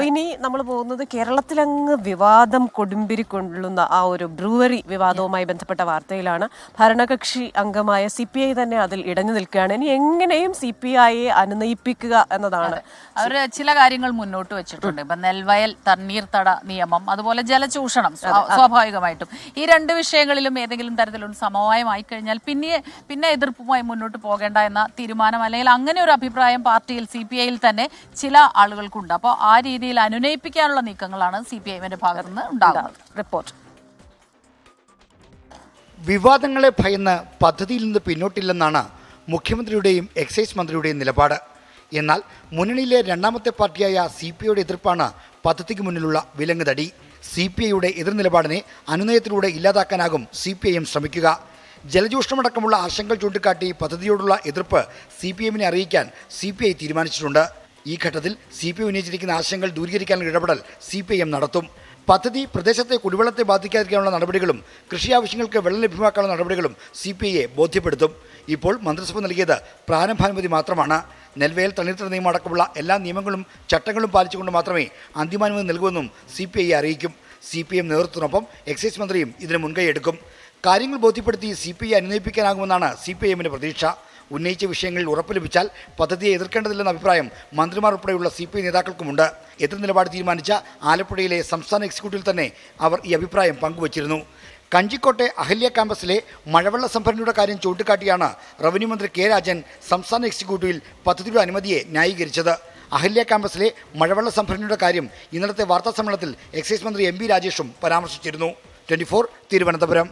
ഇനി നമ്മൾ പോകുന്നത് കേരളത്തിലങ്ങ് വിവാദം കൊടുമ്പിരി കൊള്ളുന്ന ആ ഒരു ബ്രൂവറി വിവാദവുമായി ബന്ധപ്പെട്ട വാർത്തയിലാണ്. ഭരണകക്ഷി അംഗമായ CPI തന്നെ അതിൽ ഇടഞ്ഞു നിൽക്കുകയാണ്. ഇനി എങ്ങനെയും CPIയെ അനുനയിപ്പിക്കുക എന്നതാണ്. അവർ ചില കാര്യങ്ങൾ മുന്നോട്ട് വെച്ചിട്ടുണ്ട്. ഇപ്പൊ നെൽവയൽ തണ്ണീർത്തട നിയമം, അതുപോലെ ജലചൂഷണം. സ്വാഭാവികമായിട്ടും ഈ രണ്ട് വിഷയങ്ങളിലും ഏതെങ്കിലും തരത്തിലുള്ള സമവായമായി കഴിഞ്ഞാൽ പിന്നെ എതിർപ്പുമായി മുന്നോട്ട് പോകേണ്ട എന്ന തീരുമാനം, അല്ലെങ്കിൽ അങ്ങനെ ഒരു അഭിപ്രായം പാർട്ടിയിൽ CPIയിൽ തന്നെ ചില ആളുകൾക്കുണ്ട്. അപ്പോൾ ആ രീതിയിൽ അനുനയിപ്പിക്കാനുള്ള നീക്കങ്ങളാണ് CPIയുടെ ഭാഗത്ത് നിന്ന് ഉണ്ടാകുന്നത്. റിപ്പോർട്ട്. വിവാദങ്ങളെ ഭയന്ന് പദ്ധതിയിൽ നിന്ന് പിന്നോട്ടില്ലെന്നാണ് മുഖ്യമന്ത്രിയുടെയും എക്സൈസ് മന്ത്രിയുടെയും നിലപാട്. എന്നാൽ മുന്നണിയിലെ രണ്ടാമത്തെ പാർട്ടിയായ CPIയുടെ എതിർപ്പാണ് പദ്ധതിക്ക് മുന്നിലുള്ള വിലങ്ങുതടി. CPIയുടെ എതിർനിലപാടിനെ അനുനയത്തിലൂടെ ഇല്ലാതാക്കാനാകും CPIM ശ്രമിക്കുക. ജലചൂഷണമടക്കമുള്ള ആശങ്കകൾ ചൂണ്ടിക്കാട്ടി പദ്ധതിയോടുള്ള എതിർപ്പ് CPIനെ അറിയിക്കാൻ CPI തീരുമാനിച്ചിട്ടുണ്ട്. ഈ ഘട്ടത്തിൽ CPI ഉന്നയിച്ചിരിക്കുന്ന ആശങ്കകൾ ദൂരീകരിക്കാനുള്ള ഇടപെടൽ CPIM നടത്തും. പദ്ധതി പ്രദേശത്തെ കുടിവെള്ളത്തെ ബാധിക്കാതിരിക്കാനുള്ള നടപടികളും കൃഷി ആവശ്യങ്ങൾക്ക് വെള്ളം ലഭ്യമാക്കാനുള്ള നടപടികളും CPIയെ ബോധ്യപ്പെടുത്തും. ഇപ്പോൾ മന്ത്രിസഭ നൽകിയത് പ്രാരംഭാനുമതി മാത്രമാണ്. നെൽവയൽ തണ്ണീർത്തട നിയമം അടക്കമുള്ള എല്ലാ നിയമങ്ങളും ചട്ടങ്ങളും പാലിച്ചുകൊണ്ട് മാത്രമേ അന്തിമാനുമതി നൽകുമെന്നും CPIയെ അറിയിക്കും. CPIM നേതൃത്വത്തിനൊപ്പം എക്സൈസ് മന്ത്രിയും ഇതിന് മുൻകൈയെടുക്കും. കാര്യങ്ങൾ ബോധ്യപ്പെടുത്തി CPIയെ അനുനയിപ്പിക്കാനാകുമെന്നാണ് CPIMന്റെ പ്രതീക്ഷ. ഉന്നയിച്ച വിഷയങ്ങളിൽ ഉറപ്പ് ലഭിച്ചാൽ പദ്ധതിയെ എതിർക്കേണ്ടതില്ലെന്ന അഭിപ്രായം മന്ത്രിമാർ ഉൾപ്പെടെയുള്ള CPI നേതാക്കൾക്കുമുണ്ട്. എതിർ നിലപാട് തീരുമാനിച്ച ആലപ്പുഴയിലെ സംസ്ഥാന എക്സിക്യൂട്ടീവിൽ തന്നെ അവർ ഈ അഭിപ്രായം പങ്കുവച്ചിരുന്നു. കഞ്ചിക്കോട്ടെ അഹല്യ ക്യാമ്പസിലെ മഴവെള്ള സംഭരണിയുടെ കാര്യം ചൂണ്ടിക്കാട്ടിയാണ് റവന്യൂ മന്ത്രി K രാജൻ സംസ്ഥാന എക്സിക്യൂട്ടീവിൽ പദ്ധതിയുടെ അനുമതിയെ ന്യായീകരിച്ചത്. അഹല്യ ക്യാമ്പസിലെ മഴവെള്ള സംഭരണിയുടെ കാര്യം ഇന്നലത്തെ വാർത്താ സമ്മേളനത്തിൽ എക്സൈസ് മന്ത്രി MB രാജേഷും പരാമർശിച്ചിരുന്നു. 24 തിരുവനന്തപുരം.